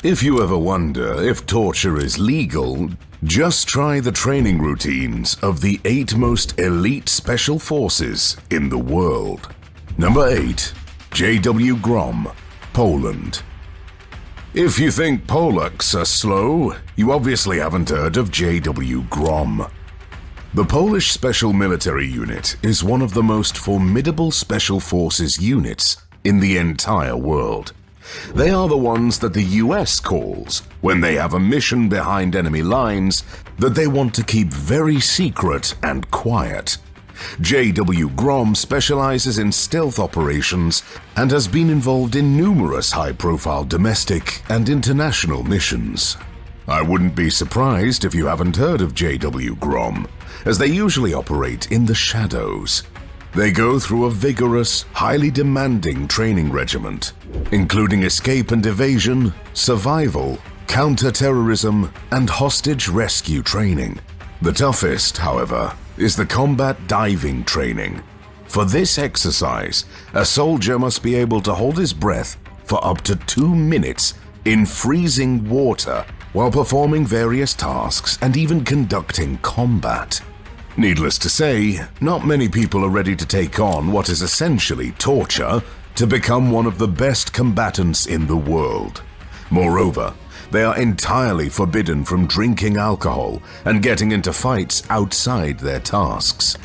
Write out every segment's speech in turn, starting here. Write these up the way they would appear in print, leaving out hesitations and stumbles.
If you ever wonder if torture is legal, just try the training routines of the 8 most elite special forces in the world. Number 8. J.W. Grom, Poland. If you think Polacks are slow, you obviously haven't heard of J.W. Grom. The Polish Special Military Unit is one of the most formidable special forces units in the entire world. They are the ones that the US calls when they have a mission behind enemy lines that they want to keep very secret and quiet. J.W. Grom specializes in stealth operations and has been involved in numerous high-profile domestic and international missions. I wouldn't be surprised if you haven't heard of J.W. Grom, as they usually operate in the shadows. They go through a vigorous, highly demanding training regiment, including escape and evasion, survival, counter-terrorism, and hostage rescue training. The toughest, however, is the combat diving training. For this exercise, a soldier must be able to hold his breath for up to 2 minutes in freezing water while performing various tasks and even conducting combat. Needless to say, not many people are ready to take on what is essentially torture to become one of the best combatants in the world. Moreover, they are entirely forbidden from drinking alcohol and getting into fights outside their tasks.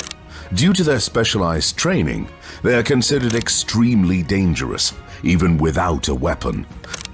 Due to their specialized training, they are considered extremely dangerous, even without a weapon.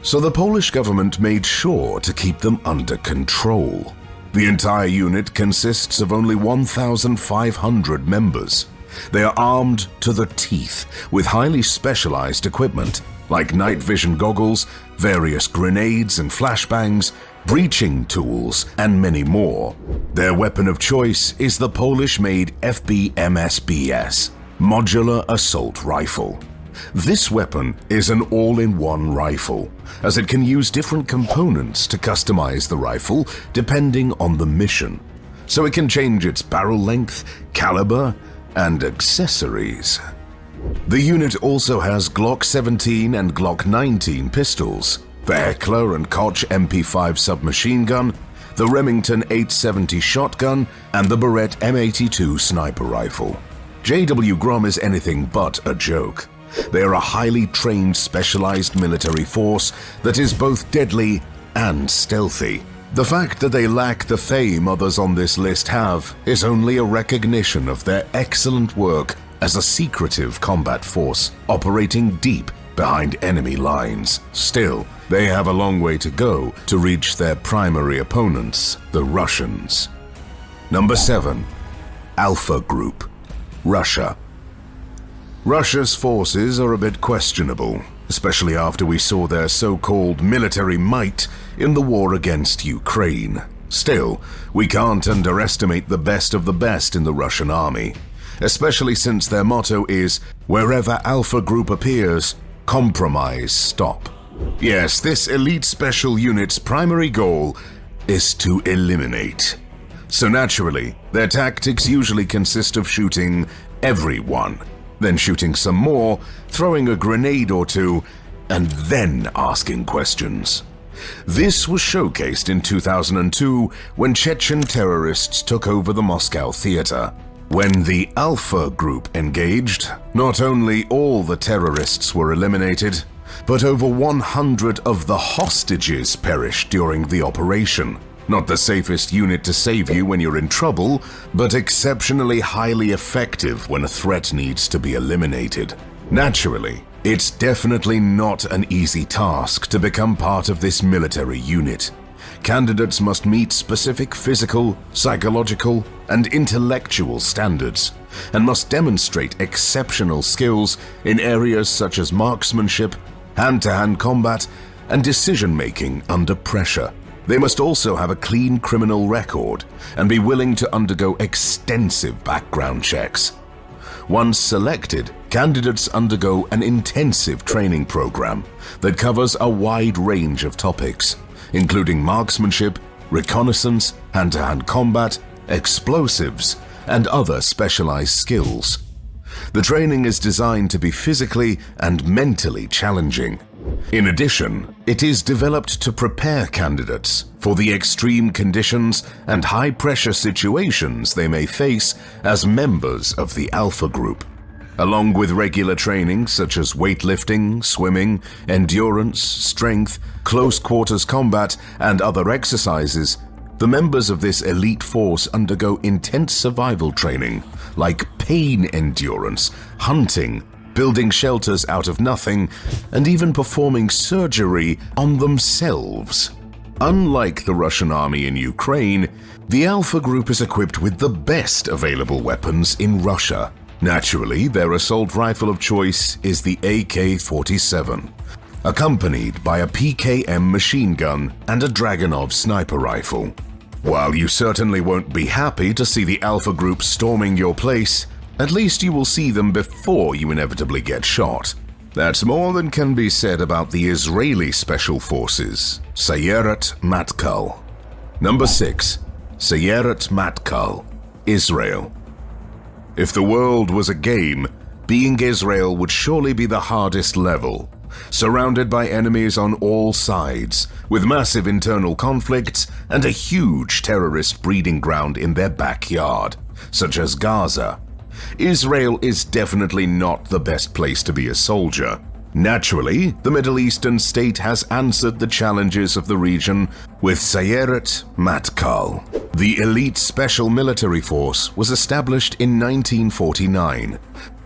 So the Polish government made sure to keep them under control. The entire unit consists of only 1,500 members. They are armed to the teeth with highly specialized equipment like night vision goggles, various grenades and flashbangs, breaching tools, and many more. Their weapon of choice is the Polish-made FBMSBS, Modular Assault Rifle. This weapon is an all-in-one rifle, as it can use different components to customize the rifle depending on the mission, so it can change its barrel length, caliber, and accessories. The unit also has Glock 17 and Glock 19 pistols, the Heckler and Koch MP5 submachine gun, the Remington 870 shotgun, and the Beretta M82 sniper rifle. J.W. Grom is anything but a joke. They are a highly trained, specialized military force that is both deadly and stealthy. The fact that they lack the fame others on this list have is only a recognition of their excellent work as a secretive combat force operating deep behind enemy lines. Still, they have a long way to go to reach their primary opponents, the Russians. Number 7. Alpha Group, Russia. Russia's forces are a bit questionable, especially after we saw their so-called military might in the war against Ukraine. Still, we can't underestimate the best of the best in the Russian army, especially since their motto is, wherever Alpha Group appears, compromise stop. Yes, this elite special unit's primary goal is to eliminate. So naturally, their tactics usually consist of shooting everyone, then shooting some more, throwing a grenade or two, and then asking questions. This was showcased in 2002 when Chechen terrorists took over the Moscow theater. When the Alpha Group engaged, not only all the terrorists were eliminated, but over 100 of the hostages perished during the operation. Not the safest unit to save you when you're in trouble, but exceptionally highly effective when a threat needs to be eliminated. Naturally, it's definitely not an easy task to become part of this military unit. Candidates must meet specific physical, psychological, and intellectual standards, and must demonstrate exceptional skills in areas such as marksmanship, hand-to-hand combat, and decision-making under pressure. They must also have a clean criminal record and be willing to undergo extensive background checks. Once selected, candidates undergo an intensive training program that covers a wide range of topics, including marksmanship, reconnaissance, hand-to-hand combat, explosives, and other specialized skills. The training is designed to be physically and mentally challenging, In addition, it is developed to prepare candidates for the extreme conditions and high-pressure situations they may face as members of the Alpha Group. Along with regular training such as weightlifting, swimming, endurance, strength, close-quarters combat, and other exercises, the members of this elite force undergo intense survival training like pain endurance, hunting, building shelters out of nothing, and even performing surgery on themselves. Unlike the Russian army in Ukraine, the Alpha Group is equipped with the best available weapons in Russia. Naturally, their assault rifle of choice is the AK-47, accompanied by a PKM machine gun and a Dragunov sniper rifle. While you certainly won't be happy to see the Alpha Group storming your place, at least you will see them before you inevitably get shot. That's more than can be said about the Israeli Special Forces, Sayeret Matkal. Number 6. Sayeret Matkal, Israel. If the world was a game, being Israel would surely be the hardest level. Surrounded by enemies on all sides, with massive internal conflicts and a huge terrorist breeding ground in their backyard, such as Gaza, Israel is definitely not the best place to be a soldier. Naturally, the Middle Eastern state has answered the challenges of the region with Sayeret Matkal. The elite special military force was established in 1949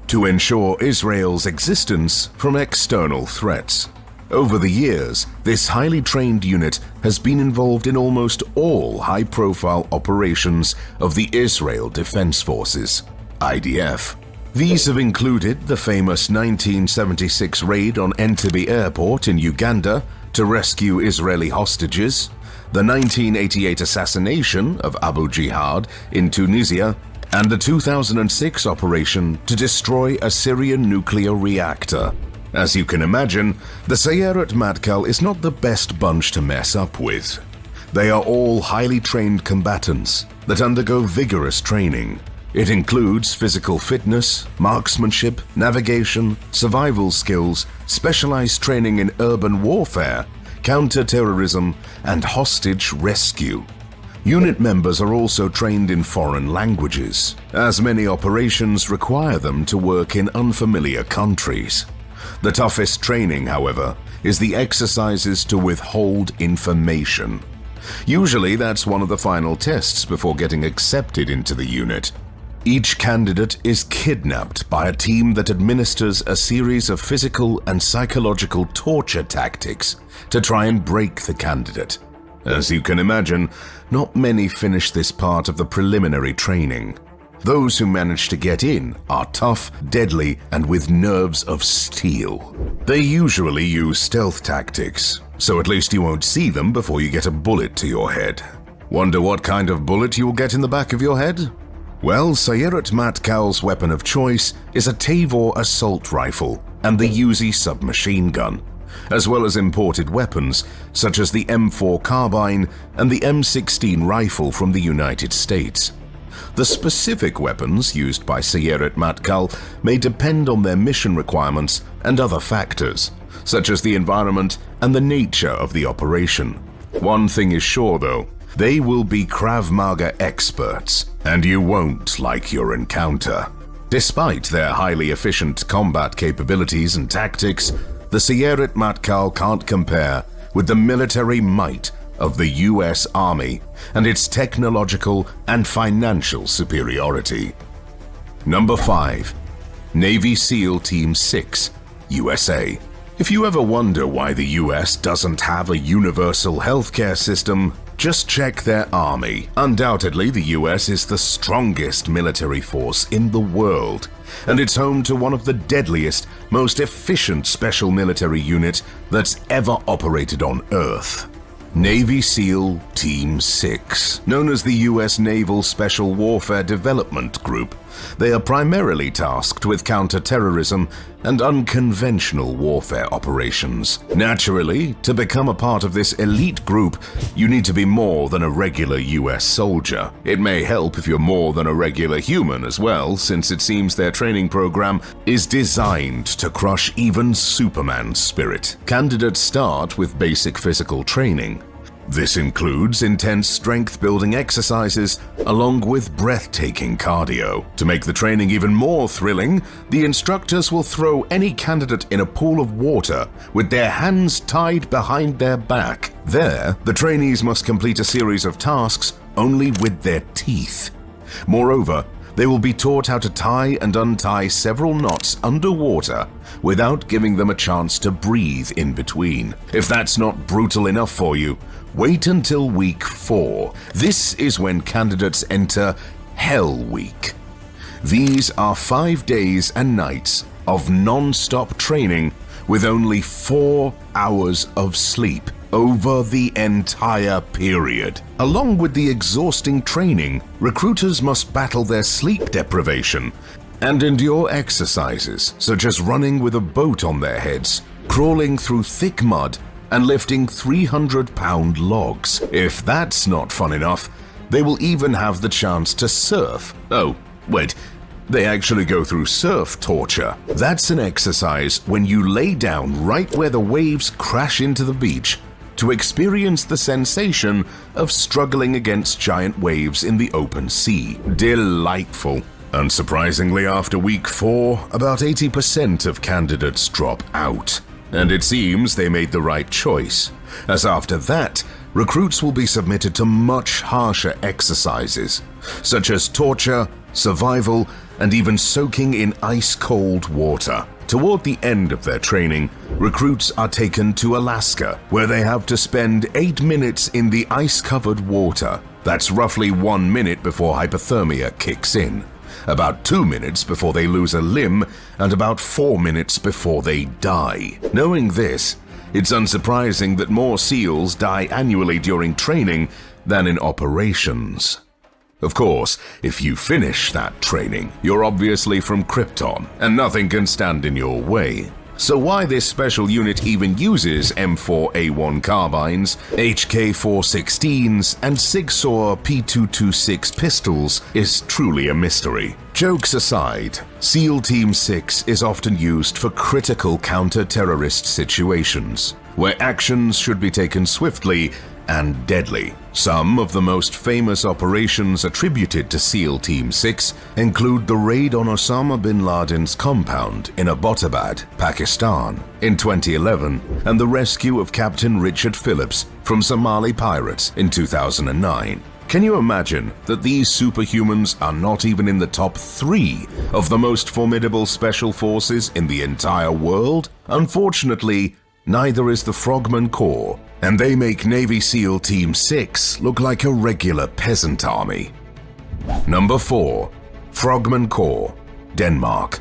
to ensure Israel's existence from external threats. Over the years, this highly trained unit has been involved in almost all high-profile operations of the Israel Defense Forces, IDF. These have included the famous 1976 raid on Entebbe Airport in Uganda to rescue Israeli hostages, the 1988 assassination of Abu Jihad in Tunisia, and the 2006 operation to destroy a Syrian nuclear reactor. As you can imagine, the Sayeret Matkal is not the best bunch to mess up with. They are all highly trained combatants that undergo vigorous training. It includes physical fitness, marksmanship, navigation, survival skills, specialized training in urban warfare, counter-terrorism, and hostage rescue. Unit members are also trained in foreign languages, as many operations require them to work in unfamiliar countries. The toughest training, however, is the exercises to withhold information. Usually that's one of the final tests before getting accepted into the unit. Each candidate is kidnapped by a team that administers a series of physical and psychological torture tactics to try and break the candidate. As you can imagine, not many finish this part of the preliminary training. Those who manage to get in are tough, deadly, and with nerves of steel. They usually use stealth tactics, so at least you won't see them before you get a bullet to your head. Wonder what kind of bullet you will get in the back of your head? Well, Sayeret Matkal's weapon of choice is a Tavor assault rifle and the Uzi submachine gun, as well as imported weapons such as the M4 carbine and the M16 rifle from the United States. The specific weapons used by Sayeret Matkal may depend on their mission requirements and other factors, such as the environment and the nature of the operation. One thing is sure though, they will be Krav Maga experts, and you won't like your encounter. Despite their highly efficient combat capabilities and tactics, the Sayeret Matkal can't compare with the military might of the US Army and its technological and financial superiority. Number 5. Navy SEAL Team 6, USA. If you ever wonder why the US doesn't have a universal healthcare system, just check their army. Undoubtedly, the US is the strongest military force in the world, and it's home to one of the deadliest, most efficient special military units that's ever operated on Earth. Navy SEAL Team 6, known as the US Naval Special Warfare Development Group, They are primarily tasked with counter-terrorism and unconventional warfare operations. Naturally, to become a part of this elite group, you need to be more than a regular US soldier. It may help if you're more than a regular human as well, since it seems their training program is designed to crush even Superman's spirit. Candidates start with basic physical training. This includes intense strength-building exercises along with breathtaking cardio. To make the training even more thrilling, the instructors will throw any candidate in a pool of water with their hands tied behind their back. There, the trainees must complete a series of tasks only with their teeth. Moreover, they will be taught how to tie and untie several knots underwater without giving them a chance to breathe in between. If that's not brutal enough for you, wait until week 4. This is when candidates enter Hell Week. These are 5 days and nights of non-stop training with only 4 hours of sleep over the entire period. Along with the exhausting training, recruiters must battle their sleep deprivation and endure exercises such as running with a boat on their heads, crawling through thick mud, and lifting 300-pound logs. If that's not fun enough, they will even have the chance to surf. Oh, wait. They actually go through surf torture. That's an exercise when you lay down right where the waves crash into the beach to experience the sensation of struggling against giant waves in the open sea. Delightful. Unsurprisingly, after week 4, about 80% of candidates drop out. And it seems they made the right choice, as after that, recruits will be submitted to much harsher exercises, such as torture, survival, and even soaking in ice-cold water. Toward the end of their training, recruits are taken to Alaska, where they have to spend 8 minutes in the ice-covered water. That's roughly 1 minute before hypothermia kicks in, about 2 minutes before they lose a limb, and about 4 minutes before they die. Knowing this, it's unsurprising that more SEALs die annually during training than in operations. Of course, if you finish that training, you're obviously from Krypton, and nothing can stand in your way. So why this special unit even uses M4A1 carbines, HK416s, and Sig Sauer P226 pistols is truly a mystery. Jokes aside, SEAL Team 6 is often used for critical counter-terrorist situations, where actions should be taken swiftly and deadly. Some of the most famous operations attributed to SEAL Team 6 include the raid on Osama bin Laden's compound in Abbottabad, Pakistan in 2011, and the rescue of Captain Richard Phillips from Somali pirates in 2009. Can you imagine that these superhumans are not even in the top 3 of the most formidable special forces in the entire world? Unfortunately, neither is the Frogman Corps, and they make Navy SEAL Team 6 look like a regular peasant army. Number 4. Frogman Corps, Denmark.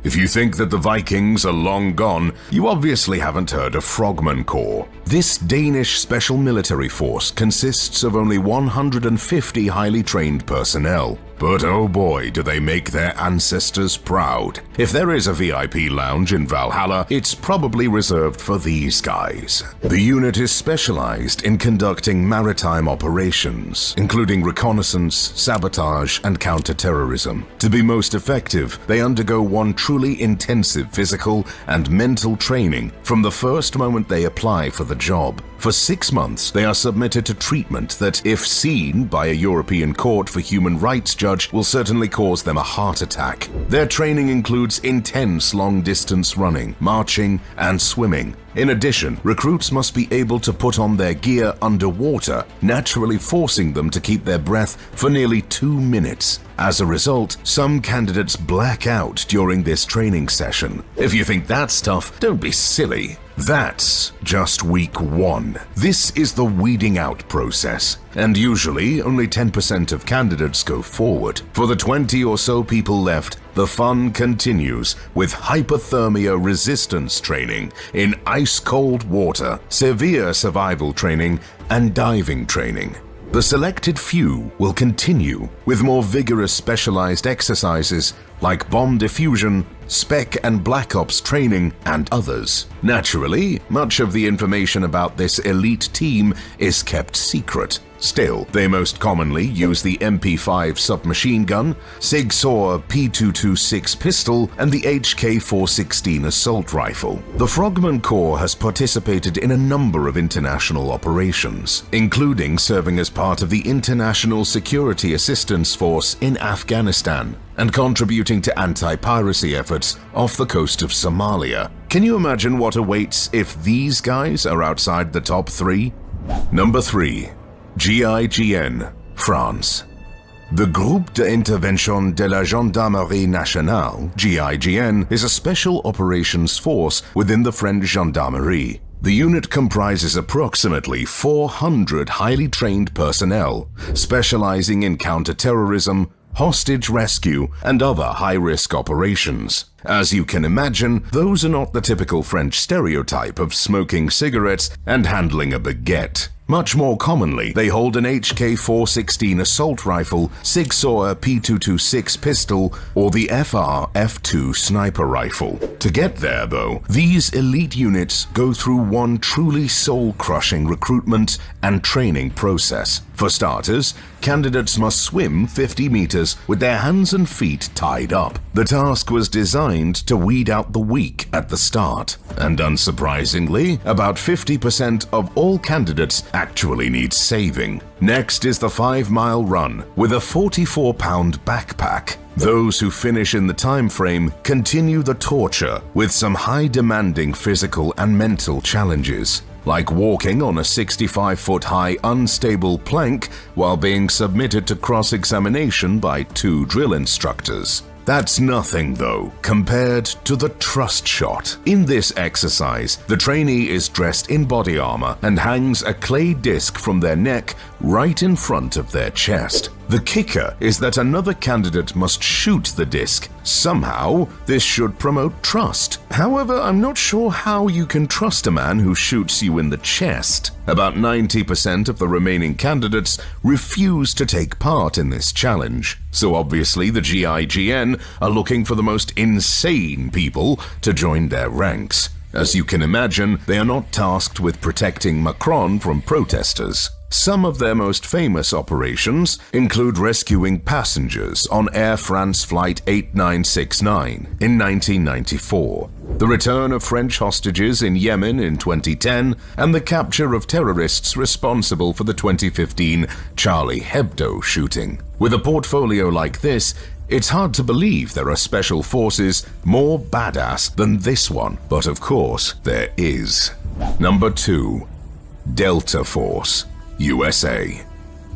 If you think that the Vikings are long gone, you obviously haven't heard of Frogman Corps. This Danish special military force consists of only 150 highly trained personnel. But oh boy, do they make their ancestors proud. If there is a VIP lounge in Valhalla, it's probably reserved for these guys. The unit is specialized in conducting maritime operations, including reconnaissance, sabotage, and counter-terrorism. To be most effective, they undergo one truly intensive physical and mental training from the first moment they apply for the job. For 6 months, they are submitted to treatment that, if seen by a European court for human rights judge, will certainly cause them a heart attack. Their training includes intense long-distance running, marching, and swimming. In addition, recruits must be able to put on their gear underwater, naturally forcing them to keep their breath for nearly 2 minutes. As a result, some candidates black out during this training session. If you think that's tough, don't be silly. That's just week 1. This is the weeding out process, and usually only 10% of candidates go forward. For the 20 or so people left, the fun continues with hypothermia resistance training in ice-cold water, severe survival training, and diving training. The selected few will continue with more vigorous specialized exercises like bomb diffusion, spec and black ops training, and others. Naturally, much of the information about this elite team is kept secret. Still, they most commonly use the MP5 submachine gun, Sig Sauer P226 pistol, and the HK416 assault rifle. The Frogman Corps has participated in a number of international operations, including serving as part of the International Security Assistance Force in Afghanistan and contributing to anti-piracy efforts off the coast of Somalia. Can you imagine what awaits if these guys are outside the top 3? Number 3. GIGN, France. The Groupe d'Intervention de la Gendarmerie Nationale, GIGN, is a special operations force within the French Gendarmerie. The unit comprises approximately 400 highly trained personnel, specializing in counter-terrorism, hostage rescue, and other high-risk operations. As you can imagine, those are not the typical French stereotype of smoking cigarettes and handling a baguette. Much more commonly, they hold an HK416 assault rifle, Sig Sauer P226 pistol, or the FR-F2 sniper rifle. To get there, though, these elite units go through one truly soul-crushing recruitment and training process. For starters, candidates must swim 50 meters with their hands and feet tied up. The task was designed to weed out the weak at the start, and unsurprisingly, about 50% of all candidates actually need saving. Next is the 5-mile run with a 44-pound backpack. Those who finish in the time frame continue the torture with some high-demanding physical and mental challenges, like walking on a 65-foot-high unstable plank while being submitted to cross-examination by 2 drill instructors. That's nothing, though, compared to the trust shot. In this exercise, the trainee is dressed in body armor and hangs a clay disc from their neck right in front of their chest. The kicker is that another candidate must shoot the disc. Somehow, this should promote trust. However, I'm not sure how you can trust a man who shoots you in the chest. About 90% of the remaining candidates refuse to take part in this challenge. So obviously the GIGN are looking for the most insane people to join their ranks. As you can imagine, they are not tasked with protecting Macron from protesters. Some of their most famous operations include rescuing passengers on Air France Flight 8969 in 1994, the return of French hostages in Yemen in 2010, and the capture of terrorists responsible for the 2015 Charlie Hebdo shooting. With a portfolio like this, it's hard to believe there are special forces more badass than this one, but of course there is. Number 2. Delta Force, USA.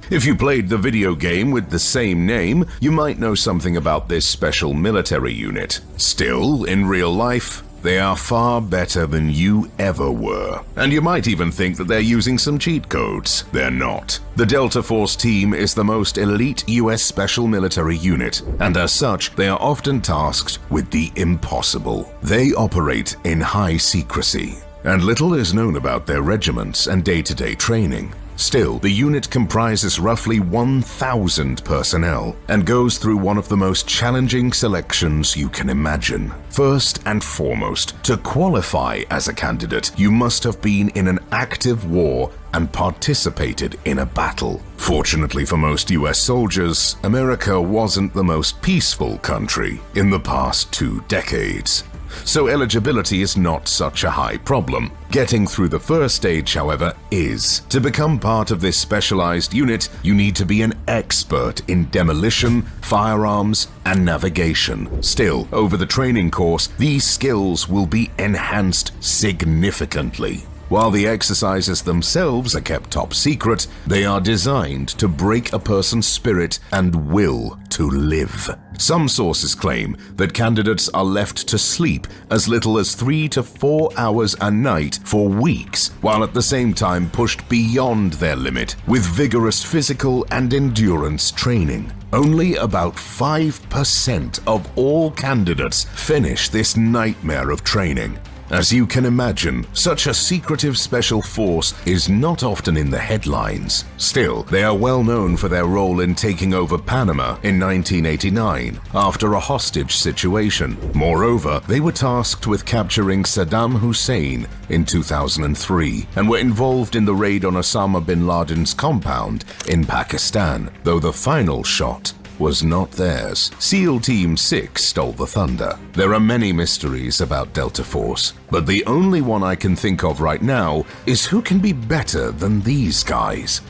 If you played the video game with the same name, you might know something about this special military unit. Still, in real life, they are far better than you ever were. And you might even think that they're using some cheat codes. They're not. The Delta Force team is the most elite US special military unit, and as such, they are often tasked with the impossible. They operate in high secrecy, and little is known about their regiments and day-to-day training. Still, the unit comprises roughly 1,000 personnel and goes through one of the most challenging selections you can imagine. First and foremost, to qualify as a candidate, you must have been in an active war and participated in a battle. Fortunately for most US soldiers, America wasn't the most peaceful country in the past 2 decades. So eligibility is not such a high problem. Getting through the first stage, however, is. To become part of this specialized unit, you need to be an expert in demolition, firearms, and navigation. Still, over the training course, these skills will be enhanced significantly. While the exercises themselves are kept top secret, they are designed to break a person's spirit and will to live. Some sources claim that candidates are left to sleep as little as 3 to 4 hours a night for weeks, while at the same time pushed beyond their limit with vigorous physical and endurance training. Only about 5% of all candidates finish this nightmare of training. As you can imagine, such a secretive special force is not often in the headlines. Still, they are well known for their role in taking over Panama in 1989 after a hostage situation. Moreover, they were tasked with capturing Saddam Hussein in 2003 and were involved in the raid on Osama bin Laden's compound in Pakistan, though the final shot was not theirs. SEAL Team 6 stole the thunder. There are many mysteries about Delta Force, but the only one I can think of right now is who can be better than these guys.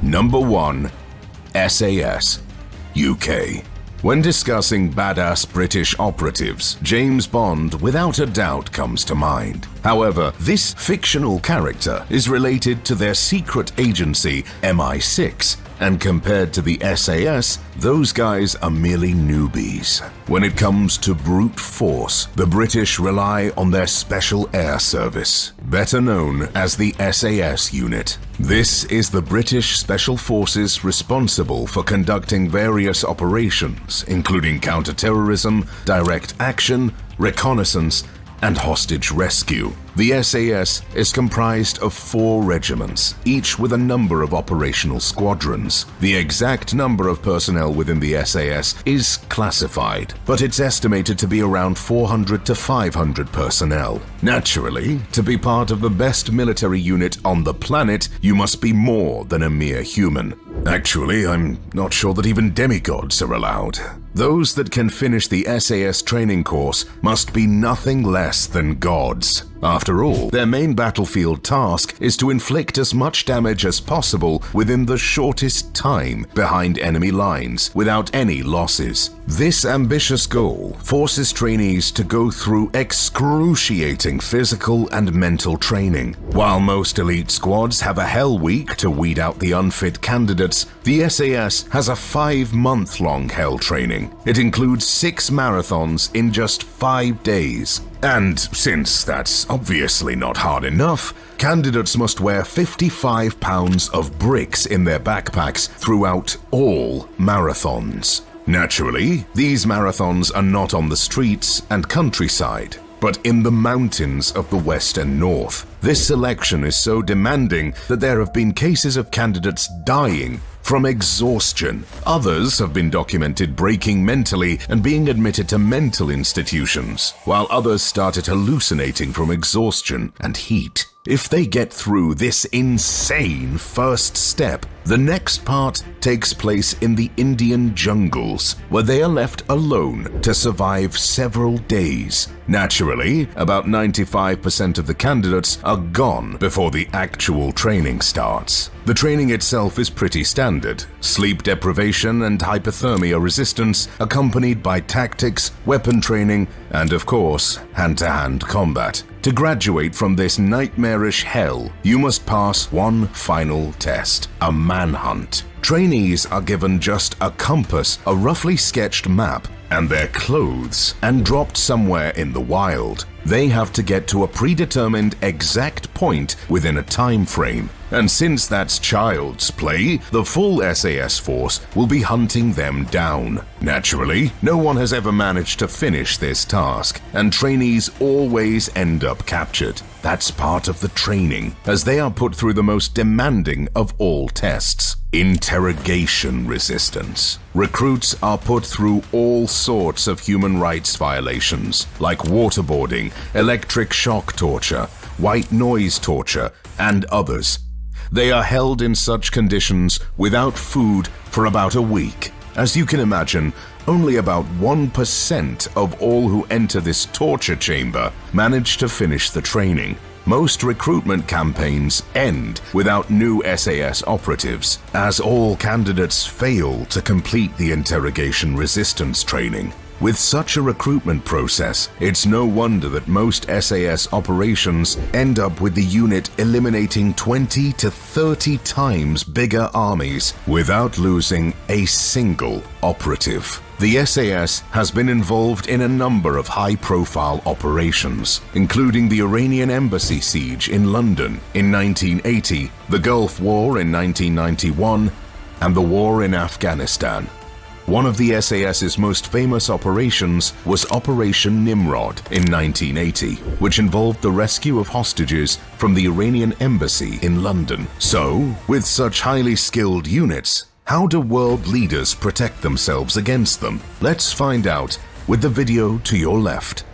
Number 1. SAS, UK. When discussing badass British operatives, James Bond without a doubt comes to mind. However, this fictional character is related to their secret agency MI6, and compared to the SAS, those guys are merely newbies. When it comes to brute force, the British rely on their Special Air Service, better known as the SAS unit. This is the British Special Forces responsible for conducting various operations, including counter-terrorism, direct action, reconnaissance, and hostage rescue. The SAS is comprised of 4 regiments, each with a number of operational squadrons. The exact number of personnel within the SAS is classified, but it's estimated to be around 400 to 500 personnel. Naturally, to be part of the best military unit on the planet, you must be more than a mere human. Actually, I'm not sure that even demigods are allowed. Those that can finish the SAS training course must be nothing less than gods. After all, their main battlefield task is to inflict as much damage as possible within the shortest time behind enemy lines without any losses. This ambitious goal forces trainees to go through excruciating physical and mental training. While most elite squads have a hell week to weed out the unfit candidates, the SAS has a 5-month-long hell training. It includes 6 marathons in just 5 days. And since that's obviously not hard enough, candidates must wear 55 pounds of bricks in their backpacks throughout all marathons. Naturally, these marathons are not on the streets and countryside, but in the mountains of the West and North. This selection is so demanding that there have been cases of candidates dying from exhaustion. Others have been documented breaking mentally and being admitted to mental institutions, while others started hallucinating from exhaustion and heat. If they get through this insane first step, the next part takes place in the Indian jungles, where they are left alone to survive several days. Naturally, about 95% of the candidates are gone before the actual training starts. The training itself is pretty standard: sleep deprivation and hypothermia resistance, accompanied by tactics, weapon training, and of course, hand-to-hand combat. To graduate from this nightmarish hell, you must pass one final test: a manhunt. Trainees are given just a compass, a roughly sketched map, and their clothes, and dropped somewhere in the wild. They have to get to a predetermined exact point within a time frame. And since that's child's play, the full SAS force will be hunting them down. Naturally, no one has ever managed to finish this task, and trainees always end up captured. That's part of the training, as they are put through the most demanding of all tests: interrogation resistance. Recruits are put through all sorts of human rights violations, like waterboarding, electric shock torture, white noise torture, and others. They are held in such conditions without food for about a week. As you can imagine, only about 1% of all who enter this torture chamber manage to finish the training. Most recruitment campaigns end without new SAS operatives, as all candidates fail to complete the interrogation resistance training. With such a recruitment process, it's no wonder that most SAS operations end up with the unit eliminating 20 to 30 times bigger armies without losing a single operative. The SAS has been involved in a number of high-profile operations, including the Iranian embassy siege in London in 1980, the Gulf War in 1991, and the war in Afghanistan. One of the SAS's most famous operations was Operation Nimrod in 1980, which involved the rescue of hostages from the Iranian embassy in London. So, with such highly skilled units, how do world leaders protect themselves against them? Let's find out with the video to your left.